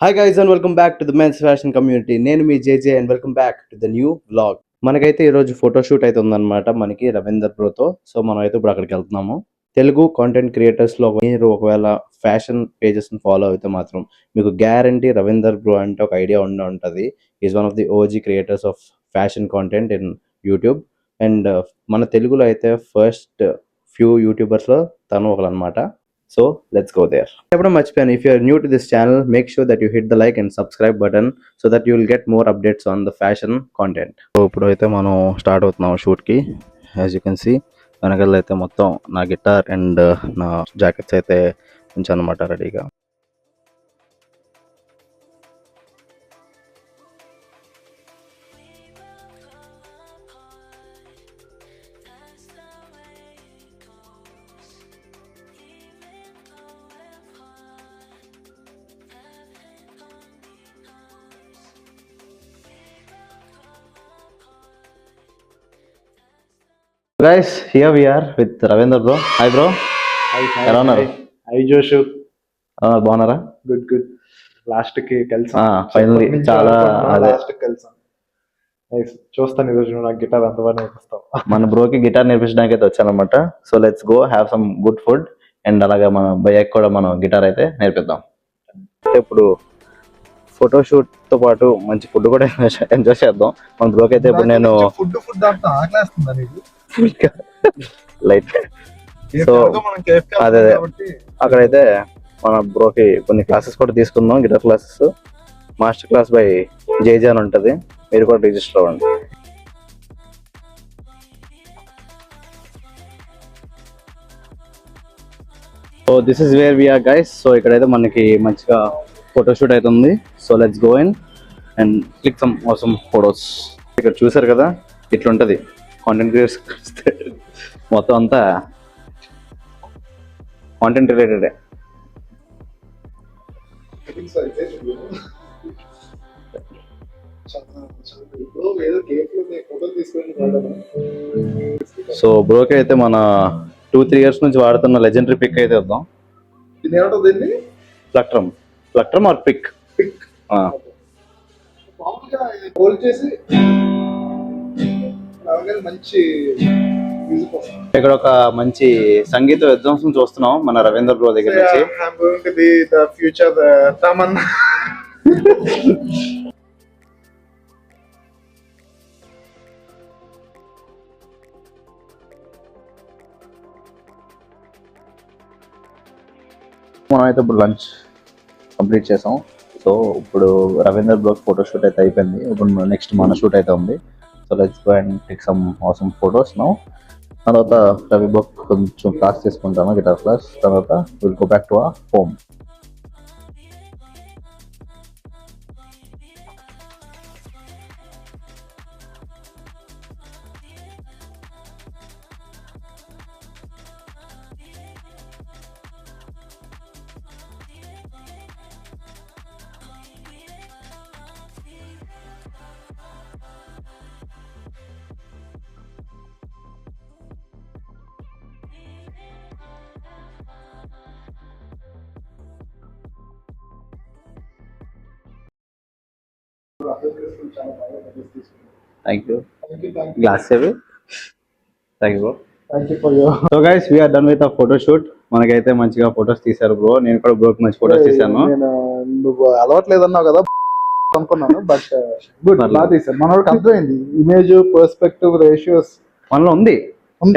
Hi guys and welcome back to the men's fashion community. నేను మీ JJ and welcome back to the new vlog. మనకైతే ఈరోజు photoshoot అయితే ఉందన్నమాట మనకి రవీందర్ బ్రోతో. సో మనం అయితే ఇప్పుడు అక్కడికి వెళ్తున్నాము. తెలుగు కాంటెంట్ క్రియేటర్స్లో మీరు ఒకవేళ ఫ్యాషన్ పేజెస్ని ఫాలో అయితే మాత్రం మీకు గ్యారంటీ రవీందర్ బ్రో అంటే ఒక ఐడియా ఉంటుంది. Is one of the OG creators of fashion content in YouTube. And మన తెలుగులో అయితే ఫస్ట్ ఫ్యూ యూట్యూబర్స్లో తను ఒకరు అనమాట. So let's go there. If you are new to this channel, make sure that you hit the like and subscribe button so that you will get more updates on the fashion content. So ఇప్పుడైతే మనం start అవుతున్నాం shoot కి. As you can see వెనకాల అయితే మొత్తం నా guitar and నా jackets అయితే ఉంచానమాట రెడీగా. Guys, here we are with Ravindra bro. Hi bro. ఎలా ఉన్నారు? హై జోషు. బాగున్నారా? గుడ్ లాస్ట్ కి కలిసాం. ఫైనల్లీ చాలా లాస్ట్ కి కలిసాం. చూస్తాను ఈరోజు నాకు గిటార్ అంత బాగా నేర్పిస్తాం. మన బ్రోకి గిటార్ నేర్పించడానికి అయితే వచ్చానమాట. So let's go have some good food and అలాగే మన భయ్యకి కూడా మనం గిటార్ అయితే నేర్పిద్దాం. ఇప్పుడు ఫోటోషూట్ తో పాటు మంచి ఫుడ్ కూడా ఎంజాయ్ చేద్దాం. మన బ్రోకి అయితే ఇప్పుడు నేను ఫుడ్ అంతా ఆకలేస్తుందా నీకు? లైట్. సో అదే అక్కడైతే మన బ్రోకి కొన్ని క్లాసెస్ కూడా తీసుకుందాం. Guitar classes master class by JJ అని ఉంటుంది. మీరు కూడా రిజిస్టర్ అవ్వండి. So this is where we're guys. So ఇక్కడైతే మనకి మంచిగా ఫోటోషూట్ అవుతుంది. So let's go in and click some awesome photos. ఇక్కడ చూసారు కదా ఇట్లుంటది కాంటెంట్ క్రియేటర్స్. మొత్తం అంతా కాంటెంట్ రిలేటెడే. సో బ్రోకి అయితే మన 2-3 years నుంచి వాడుతున్న లెజెండరీ పిక్ అయితే వద్దాం. ప్లక్ట్రమ్ ఆర్ పిక్. మంచి ఇక్కడ ఒక మంచి సంగీత విధ్వంసం చూస్తున్నాం మన రవీంద్ర బ్రో దగ్గర నుంచి. ఫ్యూచర్ తమన్నా. మనం అయితే ఇప్పుడు లంచ్ కంప్లీట్ చేసాం. సో ఇప్పుడు రవీంద్ర బ్రోక్ ఫోటో షూట్ అయితే అయిపోయింది. ఇప్పుడు నెక్స్ట్ మన షూట్ అయితే ఉంది. So let's go and take some awesome photos now. తర్వాత రవి బ్రోక్ కొంచెం క్లాస్ తీసుకుంటాను, గిటార్ క్లాస్. తర్వాత will go back to our home. Thank you. Glass సేవి. Thank you bro. Thank you for your. So guys, we are done with our photo shoot. మనకైతే మంచిగా photos తీశారు bro. నేను కూడా బ్రోకి మంచి photos తీశాను. నువ్వు అలవాట్లేదన్నావు కదా అనుకున్నాను, బట్ గుడ్, బాగా తీశాను. మనోడికి అర్థమైంది. ఇమేజ్, పర్స్పెక్టివ్, రేషియోస్ మనలో ఉంది,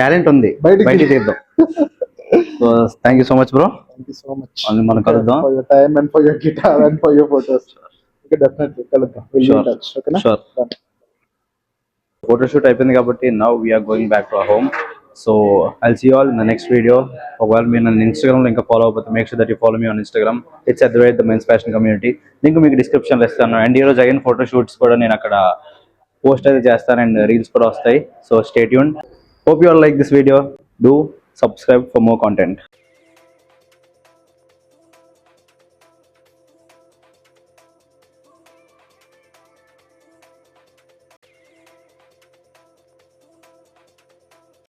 టాలెంట్ ఉంది, బయటికి తీద్దాం. So thank you so much bro. Thank you so much. మనం కలుద్దాం. For your time and for your guitar and for your photos. Okay, definitely కలుద్దాం. Will be in touch. ఓకేనా? Sure. Photoshoot అయిపోయింది కాబట్టి now we're going back to our home. So I'll see you all in the next video. ఒకవేళ మీరు నన్ను ఇన్స్టాగ్రామ్లో ఇంకా follow అయిపోతే make sure that you follow me on Instagram. It's @the men's fashion community. Link మీకు డిస్క్రిప్షన్లో ఇస్తాను. And ఈరోజు అగైన్ ఫోటో షూట్స్ కూడా నేను అక్కడ పోస్ట్ అయితే చేస్తాను అండ్ రీల్స్ కూడా వస్తాయి. So stay tuned. Hope you all like this video. Do subscribe for more content.